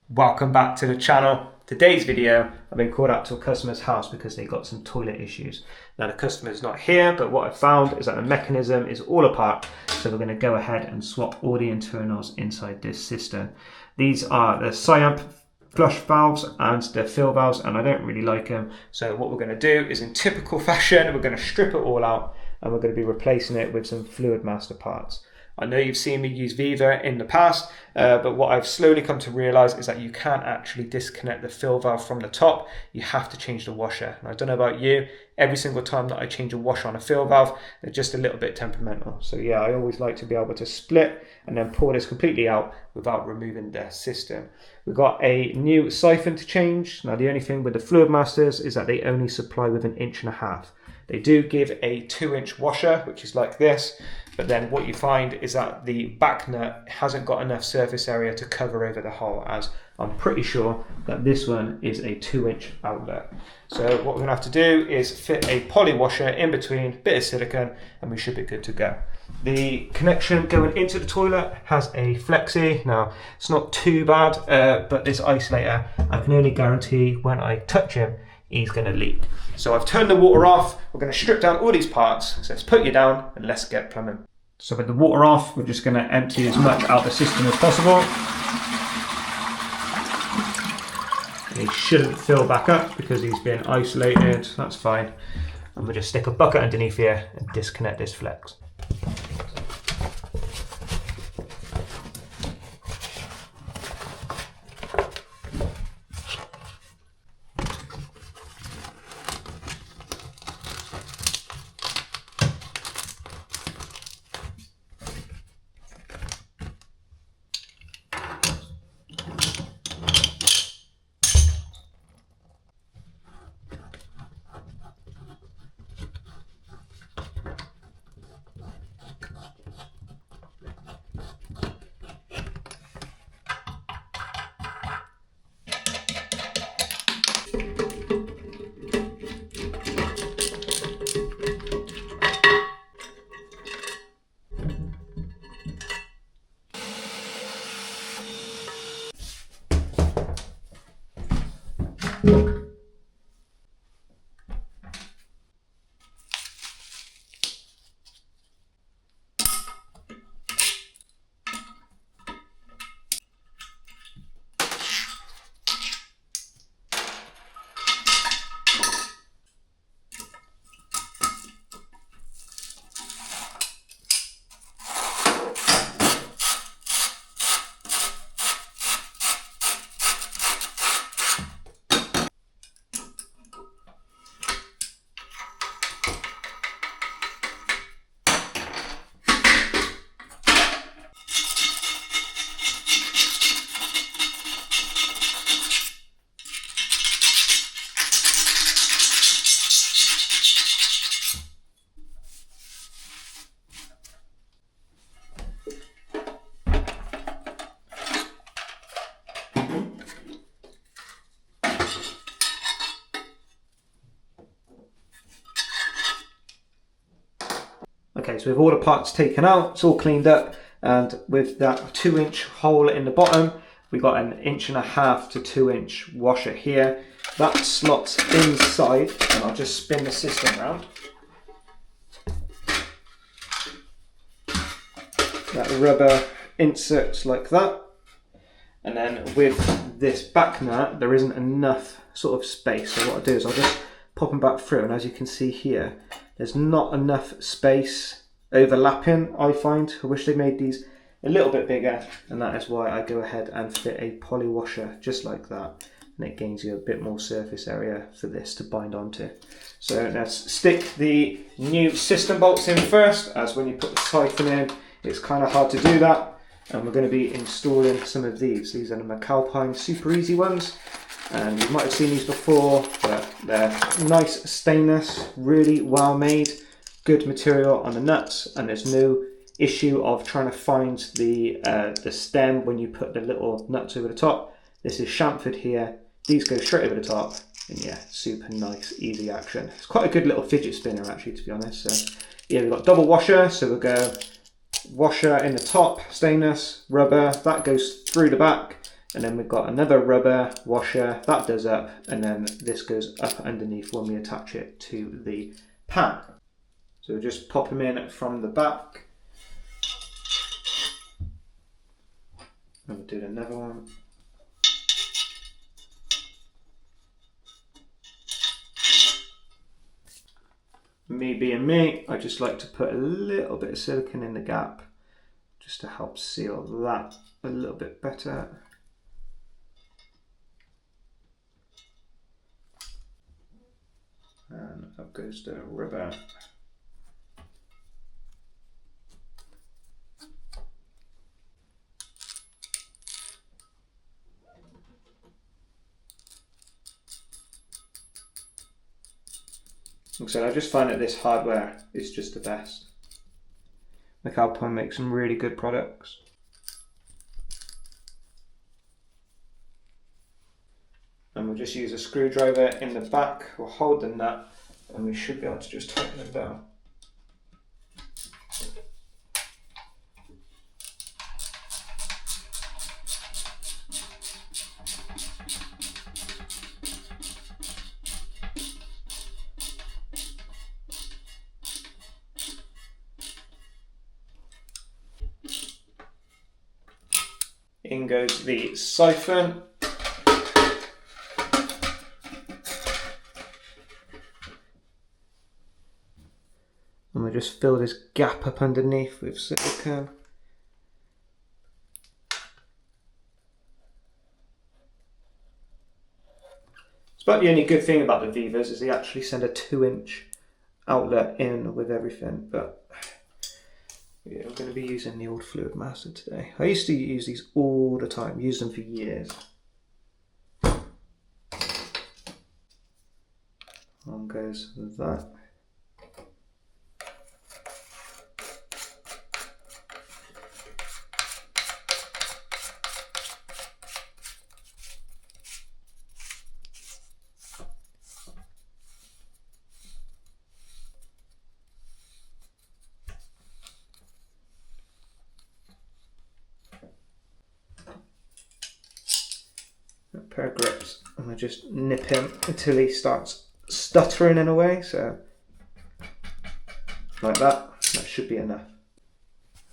Welcome back to the channel. Today's video, I've been called out to a customer's house because they got some toilet issues. Now the customer's not here, but what I've found is that the mechanism is all apart. So we're going to go ahead and swap all the internals inside this system. These are the SIAMP flush valves and the fill valves, and I don't really like them. So what we're going to do is, in typical fashion, we're going to strip it all out and we're going to be replacing it with some Fluidmaster parts. I know you've seen me use Viva in the past, but what I've slowly come to realise is that you can't actually disconnect the fill valve from the top. You have to change the washer. And I don't know about you, every single time that I change a washer on a fill valve, they're just a little bit temperamental. So yeah, I always like to be able to split and then pour this completely out without removing the system. We've got a new siphon to change. Now the only thing with the Fluidmasters is that they only supply with 1.5 inches. They do give a 2-inch washer, which is like this, but then what you find is that the back nut hasn't got enough surface area to cover over the hole, as I'm pretty sure that this one is a 2-inch outlet. So what we're going to have to do is fit a poly washer in between, bit of silicone, and we should be good to go. The connection going into the toilet has a flexi. Now it's not too bad, but this isolator, I can only guarantee when I touch him, he's going to leak. So I've turned the water off. We're going to strip down all these parts. So let's put you down and let's get plumbing. So with the water off, we're just going to empty as much out the system as possible. He shouldn't fill back up because he's been isolated. That's fine. And we'll just stick a bucket underneath here and disconnect this flex. Okay, so with all the parts taken out, it's all cleaned up, and with that 2-inch hole in the bottom, we got 1.5 to 2-inch washer here. That slots inside, and I'll just spin the system around. That rubber inserts like that, and then with this back nut, there isn't enough sort of space. So what I'll do is I'll just pop them back through, and as you can see here, there's not enough space overlapping, I find. I wish they made these a little bit bigger, and that is why I go ahead and fit a poly washer just like that, and it gains you a bit more surface area for this to bind onto. So let's stick the new system bolts in first, as when you put the siphon in, it's kind of hard to do that, and we're going to be installing some of these. These are the Mmplumber super easy ones. And you might have seen these before, but they're nice stainless, really well made, good material on the nuts, and there's no issue of trying to find the stem when you put the little nuts over the top. This is chamfered here, these go straight over the top, and yeah, super nice, easy action. It's quite a good little fidget spinner actually, to be honest. So yeah, we've got double washer, so we'll go washer in the top, stainless, rubber, that goes through the back, And then we've got another rubber washer that does up, and then this goes up underneath when we attach it to the pan. So we'll just pop them in from the back. And we'll do another one. Me being me, I just like to put a little bit of silicone in the gap just to help seal that a little bit better. And up goes the rubber. Like I said, I just find that this hardware is just the best. Mmplumber makes some really good products. And we'll just use a screwdriver in the back, we'll hold the nut, and we should be able to just tighten it down. In goes the siphon. And we'll just fill this gap up underneath with silicone. It's about the only good thing about the Vivas is they actually send a 2-inch outlet in with everything, but yeah, we're going to be using the old Fluidmaster today. I used to use these all the time, used them for years. On goes that. A pair of grips, and I just nip him until he starts stuttering in a way, so like that. That should be enough.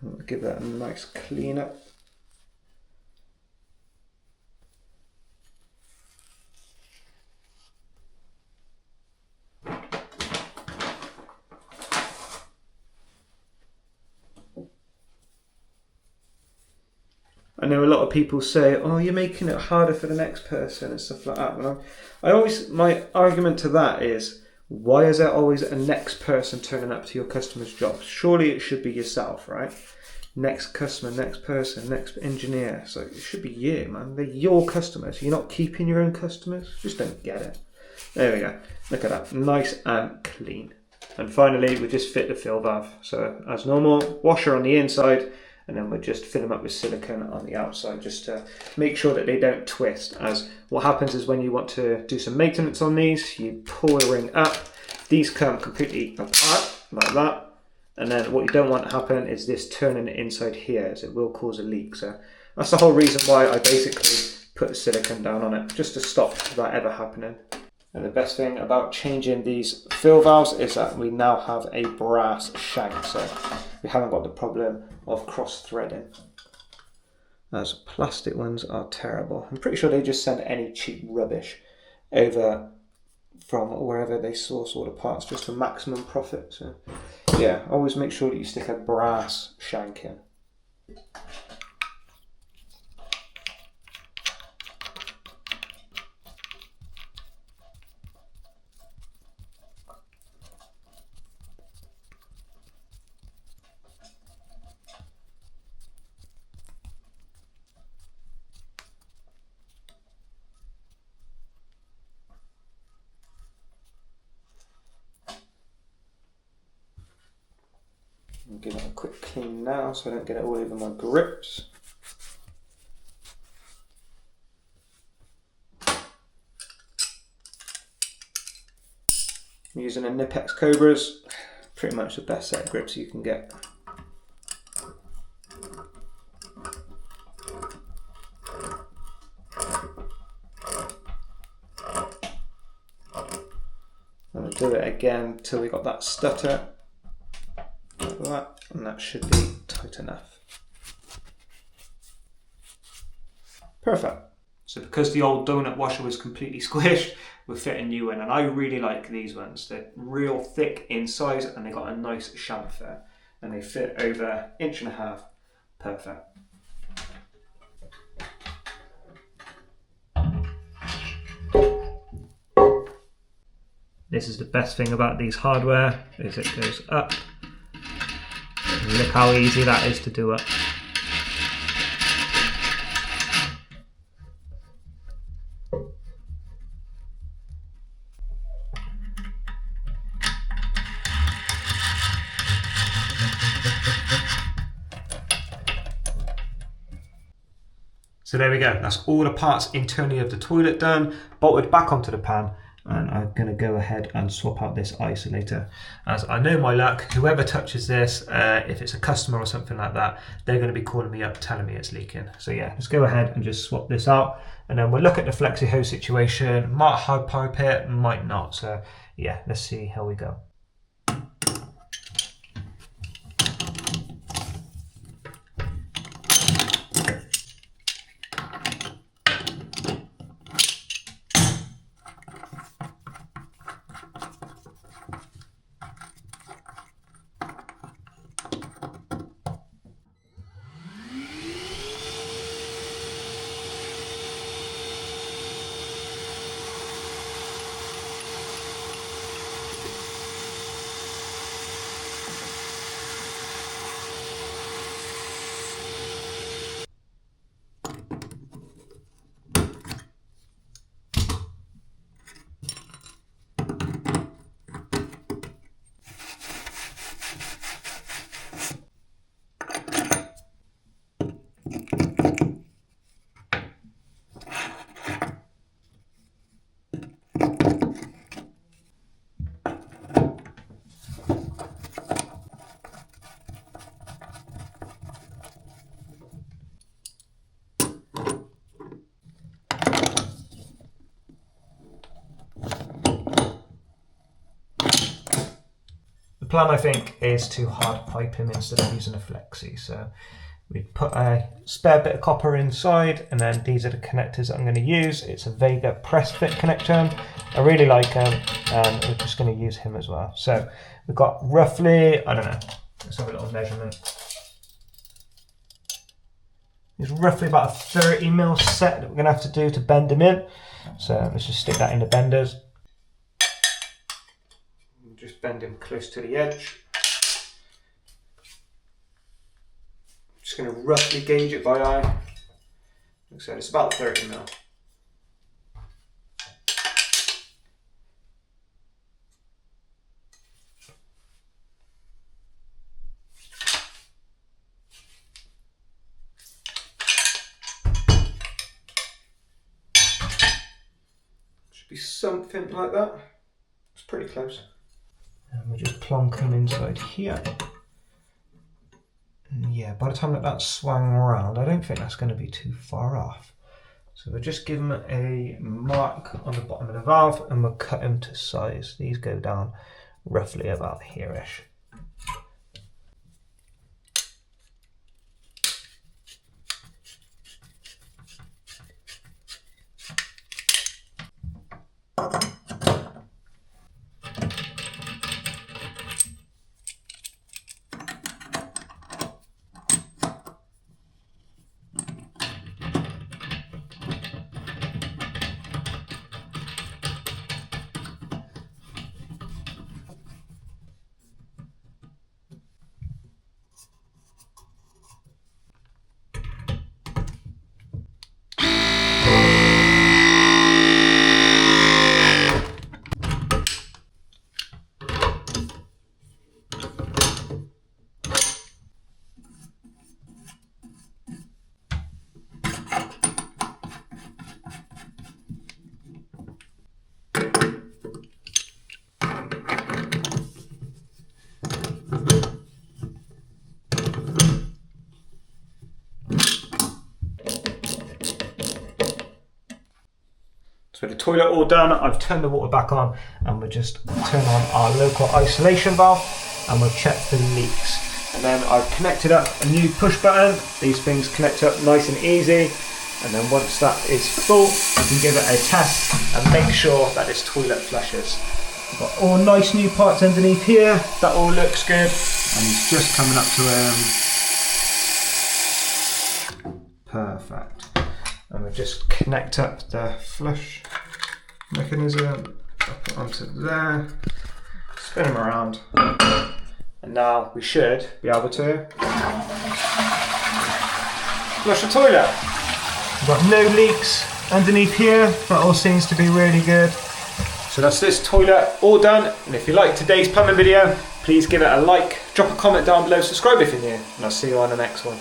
I'll give that a nice clean up. I know a lot of people say, oh, you're making it harder for the next person and stuff like that. And my argument to that is, why is there always a next person turning up to your customer's job? Surely it should be yourself, right? Next customer, next person, next engineer. So it should be you, man. They're your customers. You're not keeping your own customers. Just don't get it. There we go. Look at that. Nice and clean. And finally, we just fit the fill valve. So as normal, washer on the inside, and then we'll just fill them up with silicone on the outside just to make sure that they don't twist. As what happens is when you want to do some maintenance on these, you pull the ring up, these come completely apart like that, and then what you don't want to happen is this turning inside here, as it will cause a leak. So that's the whole reason why I basically put the silicone down on it, just to stop that ever happening. And the best thing about changing these fill valves is that we now have a brass shank, so we haven't got the problem of cross-threading, as plastic ones are terrible. I'm pretty sure they just send any cheap rubbish over from wherever they source all the parts just for maximum profit. So yeah, always make sure that you stick a brass shank in. I'll give it a quick clean now so I don't get it all over my grips. I'm using a Nipex Cobras, pretty much the best set of grips you can get. do it again till we got that stutter, like that, and that should be tight enough. Perfect. So because the old donut washer was completely squished, we're fitting a new one, and I really like these ones. They're real thick in size and they got a nice chamfer, and they fit over 1.5 inches. Perfect. This is the best thing about these hardware, is it goes up. And look how easy that is to do up. So there we go, that's all the parts internally of the toilet done, bolted back onto the pan, and I'm going to go ahead and swap out this isolator. As I know my luck, whoever touches this, if it's a customer or something like that, they're going to be calling me up telling me it's leaking. So yeah, let's go ahead and just swap this out, and then we'll look at the flexi hose situation. Might hard pipe it, might not. So yeah, let's see how we go. The plan, I think, is to hard pipe him instead of using a flexi. So we put a spare bit of copper inside, and then these are the connectors that I'm going to use. It's a Vega press fit connector. I really like him, and we're just going to use him as well. So we've got roughly, I don't know, let's have a little measurement. It's roughly about a 30mm set that we're going to have to do to bend him in. So let's just stick that in the benders. Just bend him close to the edge. Just going to roughly gauge it by eye. Like I said, it's about 30mm. Should be something like that. It's pretty close. And we just plonk them inside here. And yeah, by the time that swung around, I don't think that's going to be too far off. So we'll just give them a mark on the bottom of the valve, and we'll cut them to size. These go down roughly about here-ish. So with the toilet all done, I've turned the water back on, and we'll just turn on our local isolation valve, and we'll check for leaks. And then I've connected up a new push button. These things connect up nice and easy. And then once that is full, you can give it a test and make sure that this toilet flushes. We've got all nice new parts underneath here. That all looks good. And it's just coming up to perfect. And we'll just connect up the flush mechanism, up it onto there, spin them around. And now we should be able to flush the toilet. We've got no leaks underneath here. That all seems to be really good. So that's this toilet all done. And if you like today's plumbing video, please give it a like, drop a comment down below, subscribe if you're new, and I'll see you on the next one.